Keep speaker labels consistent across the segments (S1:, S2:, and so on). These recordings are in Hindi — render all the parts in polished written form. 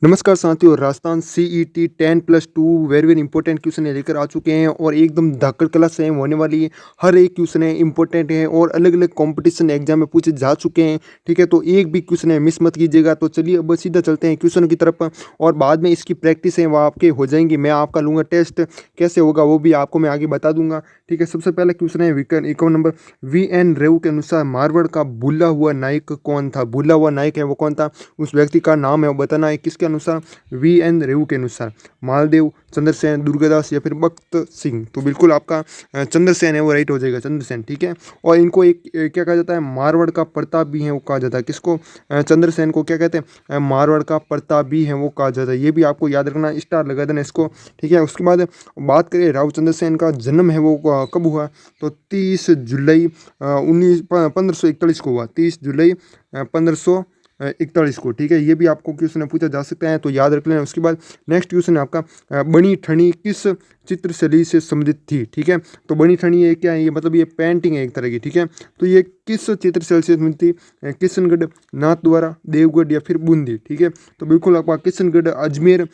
S1: नमस्कार साथियों, Rajasthan CET 10+2 very very important question लेकर आ चुके हैं और एकदम धाकड़ क्लास से होने वाली है। हर एक क्वेश्चन है इंपॉर्टेंट है और अलग अलग कंपटीशन एग्जाम में पूछे जा चुके हैं। ठीक है, तो एक भी क्वेश्चन है मिस मत कीजिएगा। तो चलिए अब सीधा चलते हैं क्वेश्चन की तरफ और बाद में इसकी प्रैक्टिस है वो आपके हो जाएंगी। मैं आपका लूँगा टेस्ट, कैसे होगा वो भी आपको मैं आगे बता दूंगा। ठीक है, सबसे पहला क्वेश्चन है एक नंबर। VN रेव के अनुसार मारवाड़ का भूला हुआ नायक कौन था? भूला हुआ नायक है वो कौन था, उस व्यक्ति का नाम है वो बताना है। किसके अनुसार? VN रेव के अनुसार। मालदेव, चंद्रसेन, दुर्गादास या फिर भक्त सिंह। तो बिल्कुल आपका चंद्रसेन है वो राइट हो जाएगा, चंद्रसेन। ठीक है, और इनको एक क्या कहा जाता है, मारवाड़ का प्रताप भी है वो कहा जाता है। किसको? चंद्रसेन को क्या कहते हैं? मारवाड़ का प्रताप भी है वो कहा जाता है। ये भी आपको याद रखना, स्टार लगा देना इसको। ठीक है, उसके बाद बात करें राव चंद्रसेन का जन्म है वो कब हुआ? तो 30 जुलाई 1541 को हुआ। 30 जुलाई 1541 को। ठीक है, ये भी आपको क्वेश्चन पूछा जा सकता है, तो याद रख लेना। उसके बाद नेक्स्ट क्वेश्चन है आपका, बनी ठनी किस चित्रशैली से संबंधित थी? ठीक है, तो बनी ठनी ये क्या है? ये मतलब ये पेंटिंग है एक तरह की। ठीक है, तो ये किस चित्रशैली से संबंधित थी? किशनगढ़, नाथद्वारा, देवगढ़ या फिर बूंदी। ठीक है, तो बिल्कुल आपका किशनगढ़, अजमेर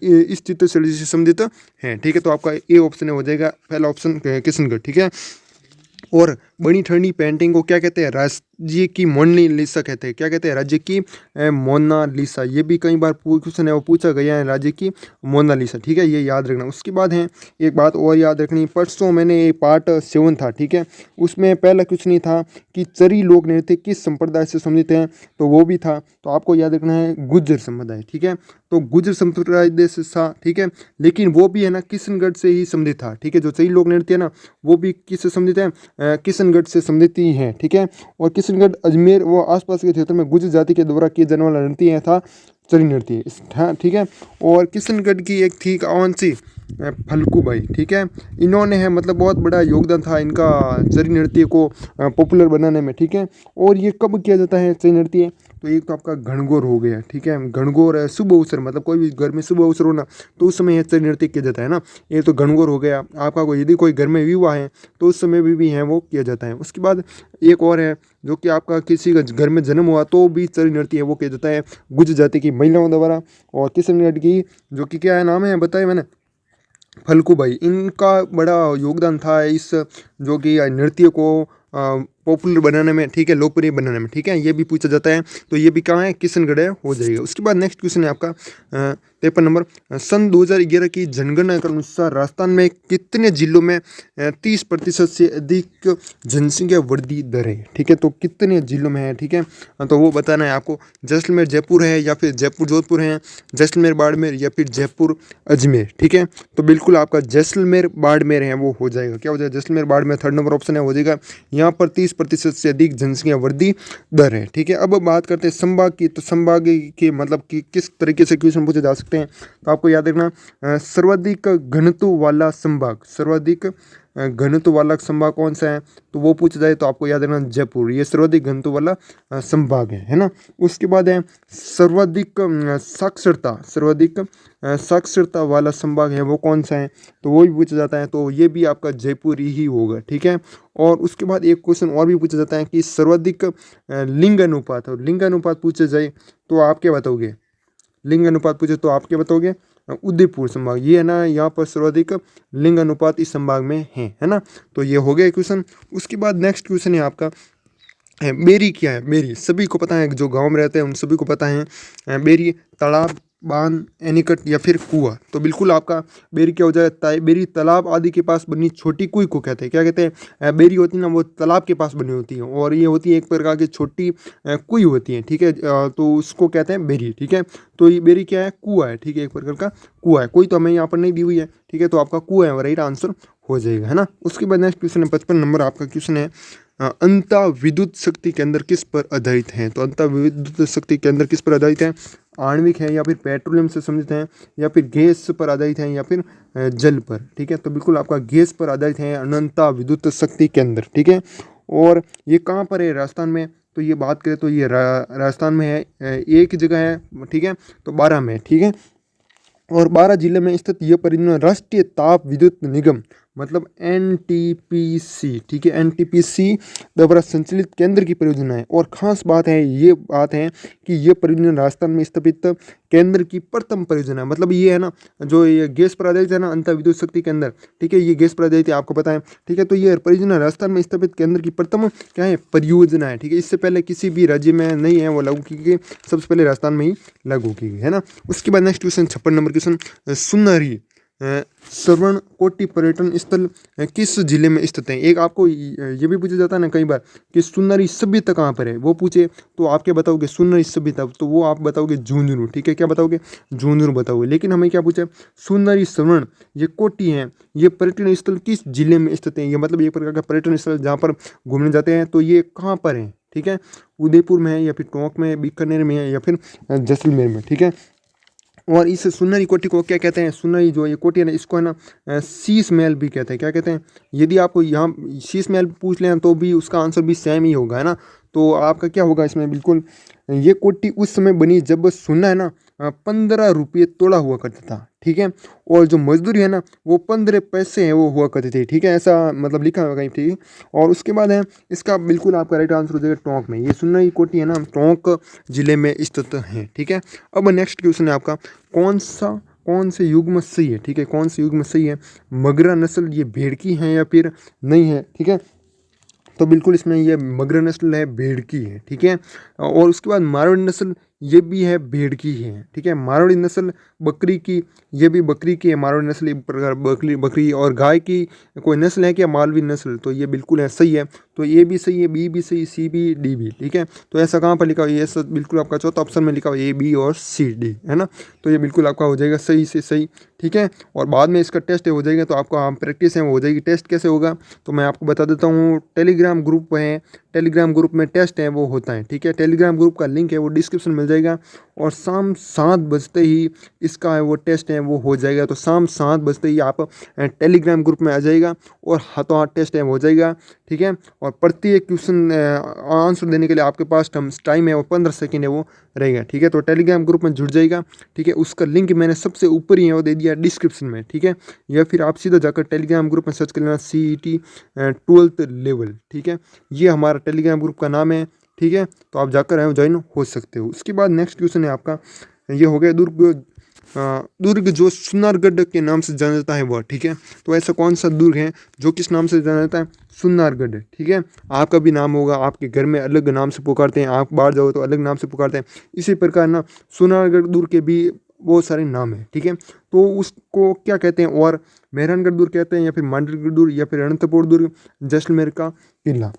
S1: इस चित्रशैली से संबंधित है। ठीक है, तो आपका ए ऑप्शन हो जाएगा, पहला ऑप्शन किशनगढ़। ठीक है, और बनी ठंडी पेंटिंग को क्या कहते हैं? राज्य की मोनालिसा कहते हैं। क्या कहते हैं? राज्य की मोनालिसा। ये भी कई बार क्वेश्चन है वो पूछा गया है, राज्य की मोनालिसा। ठीक है, ये याद रखना। उसके बाद है एक बात और याद रखनी, परसों मैंने ये पार्ट 7 था। ठीक है, उसमें पहला क्वेश्चन ही था कि चरी लोक नृत्य किस संप्रदाय से संबंधित है, तो वो भी था। तो आपको याद रखना है गुज्जर संप्रदाय। ठीक है, तो गुज्जर संप्रदाय से था। ठीक है, लेकिन वो भी है ना किशनगढ़ से ही संबंधित था। ठीक है, जो चरी लोक नृत्य है ना वो भी किससे संबंधित है? किशनगढ़ से संबंधित ही है। ठीक है, और किशनगढ़, अजमेर व आसपास के क्षेत्र में गुज्जर जाति के द्वारा किए जाने वाला नृत्य था चरी नृत्य। हाँ, ठीक है, और किशनगढ़ की एक थी कौन सी? फल्गू बाई। ठीक है, इन्होंने है मतलब बहुत बड़ा योगदान था इनका चरी नृत्य को पॉपुलर बनाने में। ठीक है, और ये कब किया जाता है चरी नृत्य? तो एक तो आपका घनघोर हो गया। ठीक है, घनघोर है शुभ अवसर, मतलब कोई भी घर में शुभ अवसर हो ना तो उस समय यह चरी नृत्य किया जाता है ना। ये तो घनघोर हो गया आपका। कोई यदि कोई घर में विवाह है तो उस समय भी है वो किया जाता है। उसके बाद एक और है जो कि आपका किसी का घर में जन्म हुआ तो भी चरी नृत्य है वो किया जाता है गुज्जर जाति की महिलाओं द्वारा। और किशनगढ़ की जो कि क्या है नाम है बताया मैंने, फल्गू बाई। इनका बड़ा योगदान था इस जो कि नृत्य को पॉपुलर बनाने में। ठीक है, लोकप्रिय बनाने में। ठीक है, ये भी पूछा जाता है, तो ये भी कहाँ है? किशनगढ़ है हो जाएगा। उसके बाद नेक्स्ट क्वेश्चन है आपका 53 नंबर। सन 2011 की जनगणना के अनुसार राजस्थान में कितने जिलों में 30% से अधिक जनसंख्या वृद्धि दर है? ठीक है, तो कितने जिलों में है? ठीक है, तो वो बताना है आपको। जैसलमेर जयपुर है या फिर जयपुर जोधपुर है, जैसलमेर बाड़मेर या फिर जयपुर अजमेर। ठीक है, तो बिल्कुल आपका जैसलमेर बाड़मेर है वो हो जाएगा। क्या हो जाएगा? Jaisalmer Barmer, third number option है हो जाएगा। यहाँ पर 30% से अधिक जनसंख्या वृद्धि दर है। ठीक है, अब बात करते हैं संभाग की। तो संभाग के मतलब कि किस तरीके से क्वेश्चन पूछे जा सकते हैं, तो आपको याद रखना सर्वाधिक घनत्व वाला संभाग। सर्वाधिक घनत्व वाला संभाग कौन सा है? तो वो पूछा जाए तो आपको याद रखना जयपुर। ये सर्वाधिक घनत्व वाला संभाग है ना। उसके बाद है सर्वाधिक साक्षरता। सर्वाधिक साक्षरता वाला संभाग है वो कौन सा है? तो वो भी पूछा जाता है, तो ये भी आपका जयपुर ही होगा। ठीक है, और उसके बाद एक क्वेश्चन और भी पूछा जाता है कि सर्वाधिक लिंग अनुपात। और लिंग अनुपात पूछे जाए तो आप क्या बताओगे? लिंग अनुपात पूछे तो आप क्या बताओगे? उदयपुर संभाग। ये है ना, यहाँ पर सर्वाधिक लिंग अनुपात इस संभाग में है ना। तो ये हो गया क्वेश्चन। उसके बाद नेक्स्ट क्वेश्चन है आपका बेरी क्या है? बेरी सभी को पता है, जो गांव में रहते हैं उन सभी को पता है। बेरी तालाब, बांध, एनीकट या फिर कुआं। तो बिल्कुल आपका बेरी क्या हो जाएगा? बेरी तालाब आदि के पास बनी छोटी कुई को कहते हैं। क्या कहते हैं? बेरी होती है ना वो तालाब के पास बनी होती है और ये होती है एक प्रकार की छोटी कुई होती है। ठीक है, तो उसको कहते हैं बेरी। ठीक है, तो ये बेरी क्या है? कुआं है। ठीक है, एक प्रकार का कुआं है। कोई तो हमें यहाँ पर नहीं दी हुई है। ठीक है, तो आपका कुआं है राइट आंसर हो जाएगा, है ना। उसके बाद नेक्स्ट क्वेश्चन है 55 नंबर आपका क्वेश्चन है अंतः विद्युत शक्ति केंद्र किस पर आधारित है? तो अंतः विद्युत शक्ति केंद्र किस पर आधारित है? आणविक है या फिर पेट्रोलियम से संबंधित है या फिर गैस पर आधारित है या फिर जल पर? ठीक है, तो बिल्कुल आपका गैस पर आधारित है अनंता विद्युत शक्ति केंद्र। ठीक है, और ये कहाँ पर है? राजस्थान में। तो ये बात करें तो ये राजस्थान में है, एक ही जगह है। ठीक है, तो 12 में। ठीक है, और 12 जिले में स्थित यह परियोजना राष्ट्रीय ताप विद्युत निगम मतलब NTPC, ठीक है, NTPC द्वारा संचालित केंद्र की परियोजना है। और ख़ास बात है कि ये परियोजना राजस्थान में स्थापित केंद्र की प्रथम परियोजना है। मतलब ये है ना, जो ये गैस प्राधिकरण है ना, अंतर विद्युत शक्ति केंद्र, ठीक है, ये गैस प्राधिकरण आपको पता है, ठीक है। तो ये परियोजना राजस्थान में स्थापित केंद्र की प्रथम क्या है, परियोजना है, ठीक है। इससे पहले किसी भी राज्य में नहीं है वो लागू की गई, सबसे पहले राजस्थान में ही लागू की गई है ना। उसके बाद नेक्स्ट क्वेश्चन 56 नंबर क्वेश्चन, सुनहरी श्रवण कोटि पर्यटन स्थल किस जिले में स्थित है। एक आपको ये भी पूछा जाता है ना कई बार कि सुनहरी सभ्यता कहाँ पर है, वो पूछे तो आप क्या बताओगे, सुनहरी सभ्यता, तो वो आप बताओगे झुंझुनू, ठीक है, क्या बताओगे, झुंझुनू बताओगे। लेकिन हमें क्या पूछा, सुनहरी श्रवण ये कोटि है, ये पर्यटन स्थल किस जिले में स्थित है। ये मतलब एक प्रकार का पर्यटन स्थल जहाँ पर घूमने जाते हैं, तो ये कहाँ पर है, ठीक है, उदयपुर में है या फिर टोंक में, बीकानेर में है या फिर जैसलमेर में, ठीक है। और इस सुनहरी कोटि को क्या कहते हैं, सुनहरी जो ये कोटि है ना, इसको है ना शीश महल भी कहते हैं। क्या कहते हैं, यदि आपको यहाँ शीश महल पूछ लें तो भी उसका आंसर भी सेम ही होगा, है ना। तो आपका क्या होगा इसमें, बिल्कुल ये कोटि उस समय बनी जब सोना है ना 15 रुपये तोड़ा हुआ करता था, ठीक है। और जो मजदूरी है ना वो 15 पैसे है वो हुआ करती थी, ठीक है, ऐसा मतलब लिखा हुआ कहीं, ठीक है। और उसके बाद है इसका बिल्कुल आपका राइट आंसर हो जाएगा टोंक में। ये सुनहरी कोटि है ना टोंक जिले में स्थित है, ठीक है। अब नेक्स्ट क्वेश्चन है आपका, कौन से युग में सही है, ठीक है, कौन से युग में सही है, मगरा नस्ल ये भेड़ की है या फिर नहीं है, ठीक है। तो बिल्कुल इसमें ये मगरा नस्ल है, भेड़ की है, ठीक है। और उसके बाद मारवाड़ी नस्ल ये भी है, भेड़ की है, ठीक है। मारवाड़ी नस्ल बकरी की, ये भी बकरी की है, मारवाड़ी नस्ल एक प्रकार बकरी। और गाय की कोई नस्ल है क्या, मालवी नस्ल, तो ये बिल्कुल है, सही है। तो ए भी सही है, बी भी सही, सी भी, डी भी, ठीक है। तो ऐसा कहाँ पर लिखा हुआ है, ये सब बिल्कुल आपका चौथा ऑप्शन में लिखा हुआ है, ए, बी और सी, डी, है ना। तो ये बिल्कुल आपका हो जाएगा सही से सही, ठीक है। और बाद में इसका टेस्ट हो जाएगा, तो आपका प्रैक्टिस है वो हो जाएगी। टेस्ट कैसे होगा तो मैं आपको बता देता हूँ, टेलीग्राम ग्रुप है, टेलीग्राम ग्रुप में टेस्ट है वो होता है, ठीक है। टेलीग्राम ग्रुप का लिंक है वो डिस्क्रिप्शन मिल जाएगा। और शाम 7 बजते ही इसका वो टेस्ट है वो हो जाएगा। तो शाम 7 बजते ही आप टेलीग्राम ग्रुप में आ जाएगा और हाथों हाथ टेस्ट है वो हो जाएगा, ठीक है। और प्रत्येक क्वेश्चन आंसर देने के लिए आपके पास टाइम है वो 15 सेकेंड है वो रहेगा, ठीक है। तो टेलीग्राम ग्रुप में जुड़ जाएगा, ठीक है। उसका लिंक मैंने सबसे ऊपर ही है वो दे दिया डिस्क्रिप्शन में, ठीक है। या फिर आप सीधा जाकर टेलीग्राम ग्रुप में सर्च कर लेना CET 12th लेवल, ठीक है। ये हमारा टेलीग्राम ग्रुप का नाम है, ठीक है। तो आप जाकर ज्वाइन हो सकते हो। उसके बाद नेक्स्ट क्वेश्चन है आपका, ये हो गया दुर्ग जो सुनारगढ़ के नाम से जाना जाता है वह, ठीक है। तो ऐसा कौन सा दुर्ग है जो किस नाम से जाना जाता है, सुनारगढ़, ठीक है। आपका भी नाम होगा, आपके घर में अलग नाम से पुकारते हैं, आप बाहर जाओ तो अलग नाम से पुकारते हैं। इसी प्रकार ना सुनारगढ़ दुर्ग के भी बहुत सारे नाम हैं, ठीक है। तो उसको क्या कहते हैं, और मेहरानगढ़ दुर्ग कहते हैं या फिर मांडरगढ़ दुर्ग या फिर अनंतपुर दुर्ग, जैसलमेर का किला,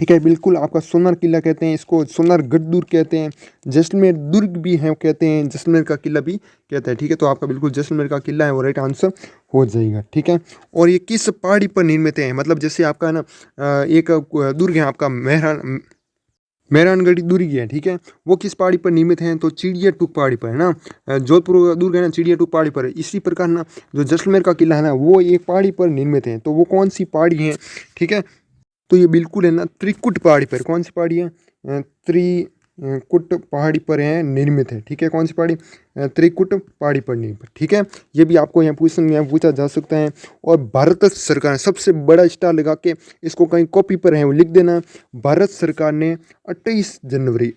S1: ठीक है। बिल्कुल आपका सोनार किला कहते हैं, इसको सोनारगढ़ दुर्ग कहते हैं, जैसलमेर दुर्ग भी है कहते हैं, जैसलमेर का किला भी कहते हैं, ठीक है। तो आपका बिल्कुल जैसलमेर का किला है वो राइट आंसर हो जाएगा, ठीक है। और ये किस पहाड़ी पर निर्मित है, मतलब जैसे आपका ना एक दुर्ग है आपका मेहरानगढ़ दुर्ग है, ठीक है। वो किस पहाड़ी पर निर्मित है, तो चिड़िया टूक पहाड़ी पर है ना। जोधपुर दुर्ग है ना चिड़िया टूक पहाड़ी पर है। इसी प्रकार ना जो जैसलमेर का किला है ना वो एक पहाड़ी पर निर्मित है। तो वो कौन सी पहाड़ी है, ठीक है। तो ये बिल्कुल है ना त्रिकुट पहाड़ी पर, कौन सी पहाड़ी है, त्रिकुट पहाड़ी पर है निर्मित है, ठीक है। कौन सी पहाड़ी, त्रिकुट पहाड़ी पर निर्मित, ठीक है। ये भी आपको यहाँ पूछा जा सकता है। और भारत सरकार ने सबसे बड़ा स्टार लगा के इसको कहीं कॉपी पर है वो लिख देना, भारत सरकार ने 28 जनवरी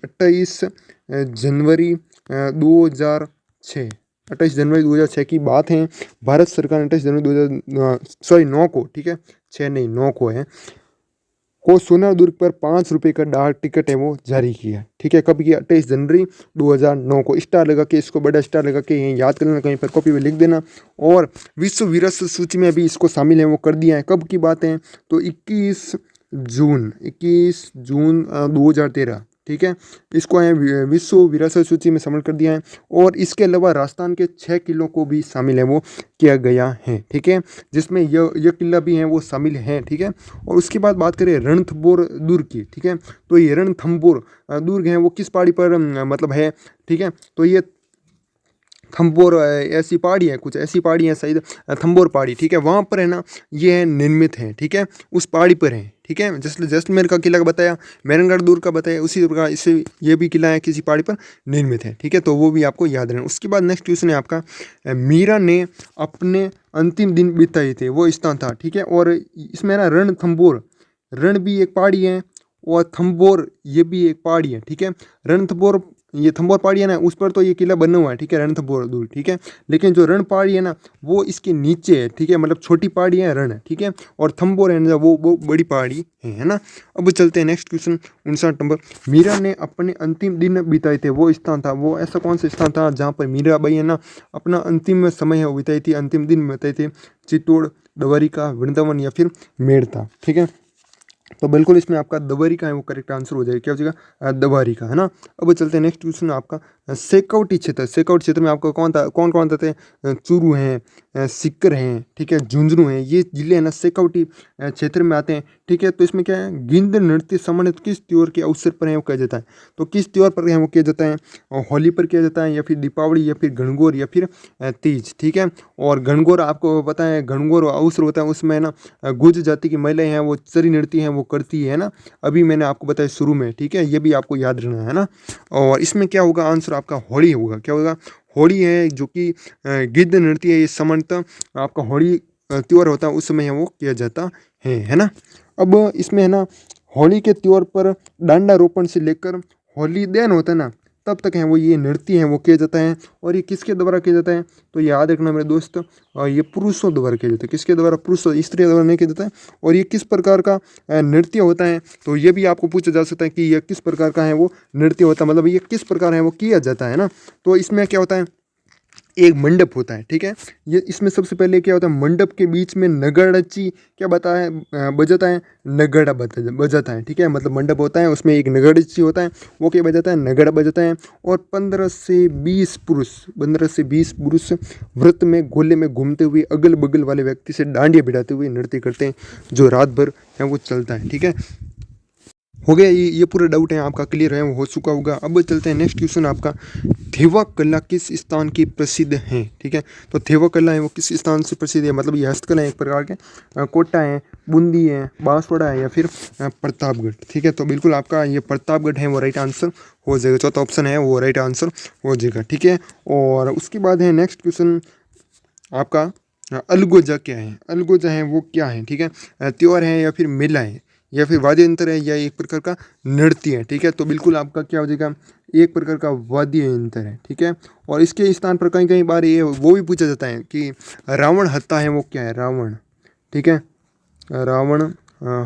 S1: 2006 की बात है। भारत सरकार ने 28 जनवरी 9 को, ठीक है, 6 नहीं 9 को है, को सोनार दुर्ग पर 5 रुपये का डाक टिकट है वो जारी किया, ठीक है। कब किया, 28 जनवरी 2009 को। स्टार लगा के इसको बड़ा स्टार लगा के यहीं याद कर लेना, कहीं पर कॉपी में लिख देना। और विश्व विरासत सूची में भी इसको शामिल है वो कर दिया है। कब की बात है, तो 21 जून 2013, ठीक है। इसको है विश्व विरासत सूची में शामिल कर दिया है। और इसके अलावा राजस्थान के 6 किलों को भी शामिल है वो किया गया है, ठीक है, जिसमें यह किला भी है वो शामिल है, ठीक है। और उसके बाद बात करें रणथंभौर दुर्ग की, ठीक है। तो ये रणथंभौर दुर्ग है वो किस पहाड़ी पर मतलब है, ठीक है। तो ये थम्बोर ऐसी पहाड़ी है, कुछ ऐसी पहाड़ी है शायद, थम्बोर पहाड़ी, ठीक है, वहाँ पर है ना ये है निर्मित है, ठीक है, उस पहाड़ी पर है, ठीक है। जैसलमेर का किला बताया, मेहरानगढ़ दुर्ग का बताया, उसी प्रकार इससे ये भी किला है किसी पहाड़ी पर निर्मित है, ठीक है, तो वो भी आपको याद रहना। उसके बाद नेक्स्ट क्वेश्चन है आपका, मीरा ने अपने अंतिम दिन बिताए थे वो स्थान था, ठीक है, और इसमें ना रणथंबोर, रण भी एक पहाड़ी है और थम्बोर ये भी एक पहाड़ी है, ठीक है। रणथंबोर, ये थम्बोर पहाड़ी है ना, उस पर तो ये किला बना हुआ है, ठीक है, रणथंबोर दुर्ग, ठीक है, लेकिन जो रण पहाड़ी है ना वो इसके नीचे है, ठीक है, मतलब छोटी पहाड़ी है रण है, ठीक है, और थम्बोर है ना वो बड़ी पहाड़ी है ना। अब चलते हैं नेक्स्ट क्वेश्चन 59 नंबर, मीरा ने अपने अंतिम दिन बिताए थे वो स्थान था, वो ऐसा कौन सा स्थान था जहाँ पर मीराबाई है ना अपना अंतिम समय है वो बिताई थी, अंतिम दिन बिताए थे? चित्तौड़, द्वारिका, वृंदावन या फिर मेड़ता, ठीक है, तो बिल्कुल इसमें आपका द्वारिका है वो करेक्ट आंसर हो जाएगा, क्या हो जाएगा? द्वारिका, है ना। अब चलते हैं नेक्स्ट क्वेश्चन आपका, शेखावटी क्षेत्र, शेखावटी क्षेत्र में आपका कौन कौन आते हैं? चूरू हैं, सीकर हैं, ठीक है, झुंझुनू हैं, ये जिले हैं ना शेखावटी क्षेत्र में आते हैं, ठीक है। तो इसमें क्या है, गिंद नृत्य सम्मानित किस त्योहार के अवसर पर है वो किया जाता है? तो किस त्योहार पर है वो किया जाता है? होली पर किया जाता है, या फिर दीपावली, या फिर गणगौर, या फिर तीज, ठीक है। और गणगौर आपको पता है, गणगौर अवसर होता है उसमें ना गुर्जर जाति की महिलाएं हैं वो चरी नृत्य हैं वो करती है ना, अभी मैंने आपको बताया शुरू में, ठीक है, ये भी आपको याद रखना है ना। और इसमें क्या होगा आंसर आपका? होली होगा, क्या होगा? होली है, जो कि गिद्ध नृत्य है, ये सामान्यतः आपका होली त्योहार होता है उस समय है वो किया जाता है ना। अब इसमें है ना होली के त्योहार पर डांडा रोपण से लेकर होली दहन होता है ना तब तक है वो ये नृत्य है वो किया जाता है, और ये किसके द्वारा किया जाता है? तो याद रखना मेरे दोस्त, ये पुरुषों द्वारा किया जाता है। किसके द्वारा? पुरुषों, स्त्री द्वारा नहीं किया जाता है। और ये किस प्रकार का नृत्य होता है? तो ये भी आपको पूछा जा सकता है कि यह किस प्रकार का है वो नृत्य होता है, मतलब ये किस प्रकार है वो किया जाता है ना। तो इसमें क्या होता है, एक मंडप होता है, ठीक है, ये इसमें सबसे पहले क्या होता है, मंडप के बीच में नगाड़ची क्या बजाता है, नगाड़ा बजाता है, ठीक है, मतलब मंडप होता है उसमें एक नगाड़ची होता है वो क्या बजाता है, नगाड़ा बजाता है। और 15 से 20 पुरुष व्रत में गोले में घूमते हुए अगल बगल वाले व्यक्ति से डांडिया भिड़ाते हुए नृत्य करते हैं, जो रात भर है वो चलता है, ठीक है। हो गया, ये पूरा डाउट है आपका क्लियर है, वो हो चुका होगा। अब चलते हैं नेक्स्ट क्वेश्चन आपका, थेवा कला किस स्थान की प्रसिद्ध है? ठीक है, तो थेवा कला है वो किस स्थान से प्रसिद्ध है? मतलब ये हस्तकला है एक प्रकार के, कोटा है, बूंदी है, बांसवाड़ा है, या फिर प्रतापगढ़, ठीक है। तो बिल्कुल आपका ये प्रतापगढ़ है वो राइट आंसर हो जाएगा, चौथा ऑप्शन है वो राइट आंसर हो जाएगा, ठीक है। और उसके बाद है नेक्स्ट क्वेश्चन आपका, अलगोजा क्या है? अलगोजा है वो क्या है? ठीक है, त्योहार है, या फिर मेला है, या फिर वाद्य यंत्र है, या एक प्रकार का नृत्य है, ठीक है। तो बिल्कुल आपका क्या हो जाएगा, एक प्रकार का वाद्य यंत्र है, ठीक है। और इसके स्थान पर कहीं कहीं बार ये वो भी पूछा जाता है कि रावण हत्ता है वो क्या है? रावण, ठीक है, रावण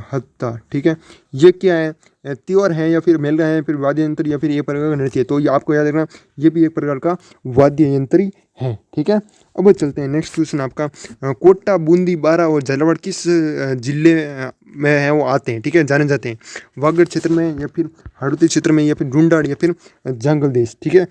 S1: हत्ता, ठीक है, ये क्या है? त्योहार है, या फिर मेला है, फिर वाद्य यंत्र, या फिर ये प्रकार का नृत्य है। तो ये आपको याद रखना, ये भी एक प्रकार का वाद्य यंत्र ही है, ठीक है। अब चलते हैं नेक्स्ट क्वेश्चन आपका, कोटा, बूंदी, बारा और झालावाड़ किस जिले में है वो आते हैं? ठीक है, जाने जाते हैं, वागड़ क्षेत्र में, या फिर हाड़ौती क्षेत्र में, या फिर ढूंढाड़, या फिर जंगल देश, ठीक है।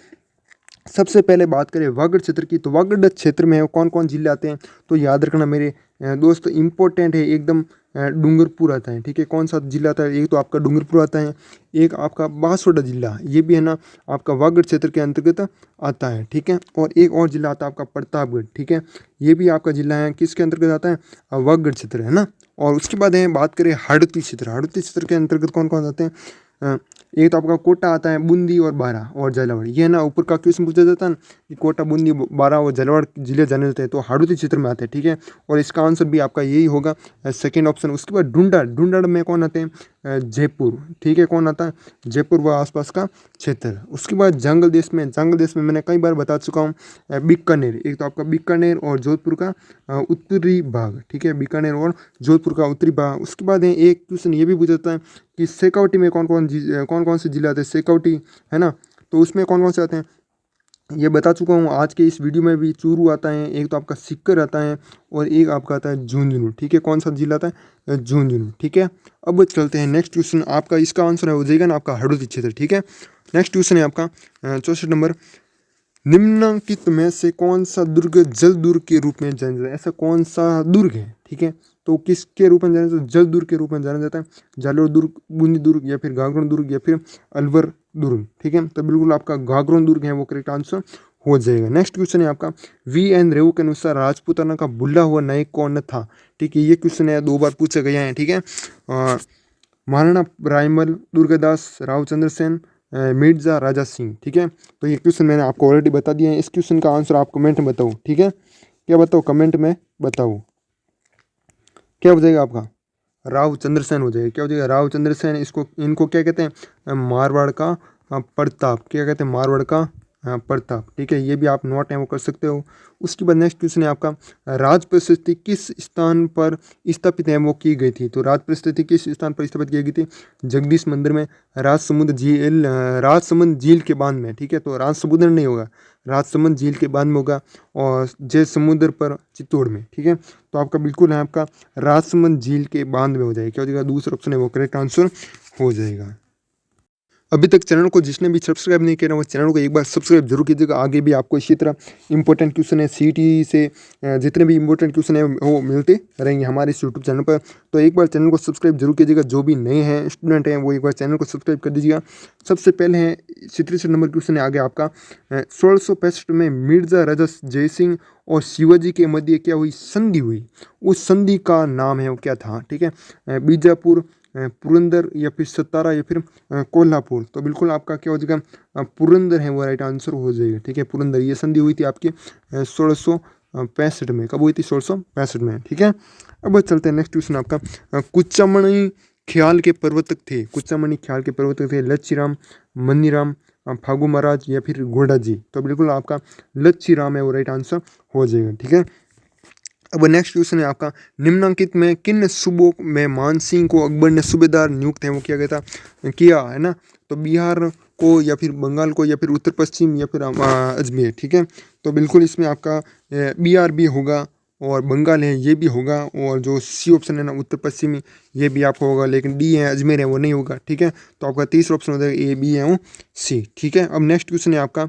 S1: सबसे पहले बात करें वागड़ क्षेत्र की, तो वागड़ क्षेत्र में कौन कौन जिले आते हैं? तो याद रखना मेरे दोस्त, इम्पोर्टेंट है एकदम, डूंगरपुर आता है, ठीक है। कौन सा जिला आता है? एक तो आपका डूंगरपुर आता है, एक आपका बांसवाड़ा जिला, ये भी है ना आपका वागड़ क्षेत्र के अंतर्गत आता है, ठीक है। और एक और जिला आता है आपका प्रतापगढ़, ठीक है, ये भी आपका जिला है, किसके अंतर्गत आता है? वागड़ क्षेत्र, है ना। और उसके बाद है बात करें हाड़ौती क्षेत्र, हाड़ौती क्षेत्र के अंतर्गत कौन कौन आते हैं? एक तो आपका कोटा आता है, बूंदी और बारा और झालावाड़, ये ना ऊपर का क्वेश्चन पूछा जाता है ना कि कोटा, बूंदी, बारा और झालावाड़ जिले जाने जाते हैं, तो हाड़ौती क्षेत्र में आते हैं, ठीक है। और इसका आंसर भी आपका यही होगा, सेकेंड ऑप्शन। उसके बाद ढूंढाड़, ढूंढाड़ में कौन आते हैं? जयपुर, ठीक है, कौन आता है? जयपुर व आसपास का क्षेत्र। उसके बाद जंगल देश में, जंगल देश में मैंने कई बार बता चुका हूँ, बीकानेर, एक तो आपका बीकानेर और जोधपुर का उत्तरी भाग, ठीक है, बीकानेर और जोधपुर का उत्तरी भाग। उसके बाद है एक क्वेश्चन ये भी पूछता है कि शेखावटी में कौन कौन से जिले आते हैं? शेखावटी, है ना, तो उसमें कौन कौन से आते हैं ये बता चुका हूँ आज के इस वीडियो में भी। चूरू आता है, एक तो आपका सीकर आता है, और एक आपका आता है झुंझुनू, ठीक है। कौन सा जिला आता है? झुंझुनू, ठीक है। अब चलते हैं नेक्स्ट क्वेश्चन आपका, इसका आंसर है हो जाएगा ना आपका हाड़ौती क्षेत्र, ठीक है। नेक्स्ट क्वेश्चन है आपका 64 नंबर, निम्नलिखित में से कौन सा दुर्ग जल दुर्ग के रूप में जाना जाता है? ऐसा कौन सा दुर्ग है, ठीक है, तो किसके रूप में जाना जाता है? जल दुर्ग के रूप में जाना जाता है। जालोर दुर्ग, बूंदी दुर्ग, या फिर गागरोन दुर्ग, या फिर अलवर दुर्ग, ठीक है। तो बिल्कुल आपका गागरोन दुर्ग है वो करेक्ट आंसर हो जाएगा। नेक्स्ट क्वेश्चन है आपका, वी एन रेव के अनुसार राजपूताना का बुल्ला हुआ नायक कौन था। ठीक है, ये क्वेश्चन है 2 बार पूछा गया है। ठीक है, महाराणा रायमल, दुर्गादास, रावचंद्र सेन, मिर्जा राजा सिंह। ठीक है, तो ये क्वेश्चन मैंने आपको ऑलरेडी बता दिया है। इस क्वेश्चन का आंसर आप कमेंट में बताओ। ठीक है, क्या बताओ, कमेंट में बताओ क्या हो जाएगा आपका, रावचंद्र सेन हो जाएगा। क्या हो जाएगा, रावचंद्र सेन। इनको क्या कहते हैं, मारवाड़ का प्रताप। क्या कहते हैं, मारवाड़ का प्रताप। ठीक है, ये भी आप नोट है वो कर सकते हो। उसके बाद नेक्स्ट क्वेश्चन है आपका, राज प्रशस्ति किस स्थान पर स्थापित है वो की गई थी। तो राज प्रशस्ति किस स्थान पर स्थापित की गई थी, जगदीश मंदिर में, राजसमुंद झील के बांध में। ठीक है, तो राजसमुंदर नहीं होगा, राजसमंद झील के बांध में होगा, और जय समुद्र पर चित्तौड़ में। ठीक है, तो आपका बिल्कुल है आपका राजसमंद झील के बांध में हो जाएगा। क्या हो जाएगा, दूसरा ऑप्शन है वो करेक्ट आंसर हो जाएगा। अभी तक चैनल को जिसने भी सब्सक्राइब नहीं किया वो चैनल को एक बार सब्सक्राइब जरूर कीजिएगा। आगे भी आपको इसी तरह इंपॉर्टेंट क्वेश्चन है सीटी से जितने भी इंपॉर्टेंट क्वेश्चन है वो मिलते रहेंगे हमारे इस यूट्यूब चैनल पर। तो एक बार चैनल को सब्सक्राइब जरूर कीजिएगा। जो भी नए हैं स्टूडेंट हैं वो एक बार चैनल को सब्सक्राइब कर दीजिएगा। सबसे पहले है 37 नंबर क्वेश्चन है आगे आपका, 1665 में मिर्जा राजा जयसिंह और शिवाजी के मध्य क्या हुई, संधि हुई। उस संधि का नाम है वो क्या था। ठीक है, बीजापुर, पुरंदर, या फिर सतारा, या फिर कोल्हापुर। तो बिल्कुल आपका क्या हो जाएगा, पुरंदर है वो राइट आंसर हो जाएगा। ठीक है, पुरंदर। ये संधि हुई थी आपकी 1665 में। कब हुई थी, 1665 में। ठीक है, अब चलते हैं नेक्स्ट क्वेश्चन आपका, कुचामणी ख्याल के प्रवर्तक थे। कुचामणी ख्याल के प्रवर्तक थे लच्छीराम, मनीराम, फागू महाराज, या फिर घोड़ा जी। तो बिल्कुल आपका लच्छीराम है वो राइट आंसर हो जाएगा। ठीक है, अब नेक्स्ट क्वेश्चन है आपका, निम्नलिखित में किन सूबों में मानसिंह को अकबर ने सूबेदार नियुक्त है वो किया गया था, किया है ना। तो बिहार को, या फिर बंगाल को, या फिर उत्तर पश्चिम, या फिर अजमेर। ठीक है, तो बिल्कुल इसमें आपका बिहार भी होगा और बंगाल है ये भी होगा, और जो सी ऑप्शन है ना उत्तर पश्चिमी ये भी आपका होगा, लेकिन डी है अजमेर है वो नहीं होगा। ठीक है, तो आपका तीसरा ऑप्शन हो जाएगा ए, बी है वो सी। ठीक है, अब नेक्स्ट क्वेश्चन है आपका,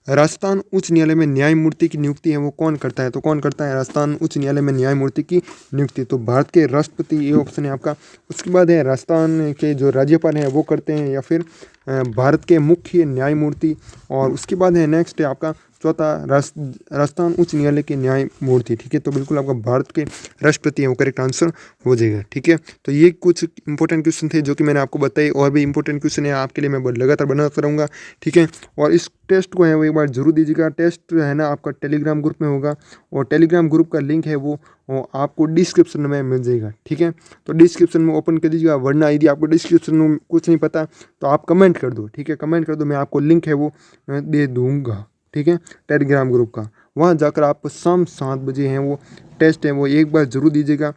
S1: राजस्थान उच्च न्यायालय में न्यायमूर्ति की नियुक्ति है वो कौन करता है। तो कौन करता है राजस्थान उच्च न्यायालय में न्यायमूर्ति की नियुक्ति, तो भारत के राष्ट्रपति, ये ऑप्शन है आपका। उसके बाद है राजस्थान के जो राज्यपाल हैं वो करते हैं, या फिर भारत के मुख्य न्यायमूर्ति। और उसके बाद है नेक्स्ट है आपका चौथा, राजस्थान उच्च न्यायालय के न्यायमूर्ति। ठीक है, तो बिल्कुल आपका भारत के राष्ट्रपति है वो करेक्ट आंसर हो जाएगा। ठीक है, तो ये कुछ इंपॉर्टेंट क्वेश्चन थे जो कि मैंने आपको बताए, और भी इंपॉर्टेंट क्वेश्चन है आपके लिए मैं लगातार बनाता रहूँगा। ठीक है, और इस टेस्ट को है वो एक बार जरूर दीजिएगा। टेस्ट है ना आपका टेलीग्राम ग्रुप में होगा, और टेलीग्राम ग्रुप का लिंक है वो आपको डिस्क्रिप्शन में मिल जाएगा। ठीक है, तो डिस्क्रिप्शन में ओपन कर दीजिएगा, वरना यदि आपको डिस्क्रिप्शन में कुछ नहीं पता तो आप कमेंट कर दो। ठीक है, कमेंट कर दो, मैं आपको लिंक है वो दे दूँगा। ठीक है, टेलीग्राम ग्रुप का, वहाँ जाकर आप शाम 7 बजे हैं वो टेस्ट है वो एक बार ज़रूर दीजिएगा।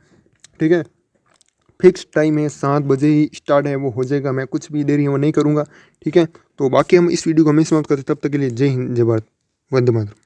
S1: ठीक है, फिक्स टाइम है 7 बजे ही स्टार्ट है वो हो जाएगा, मैं कुछ भी देरी है वो नहीं करूँगा। ठीक है, तो बाकी हम इस वीडियो को हमें समाप्त करते, तब तक के लिए जय हिंद, जय भारत, वंदे मातरम।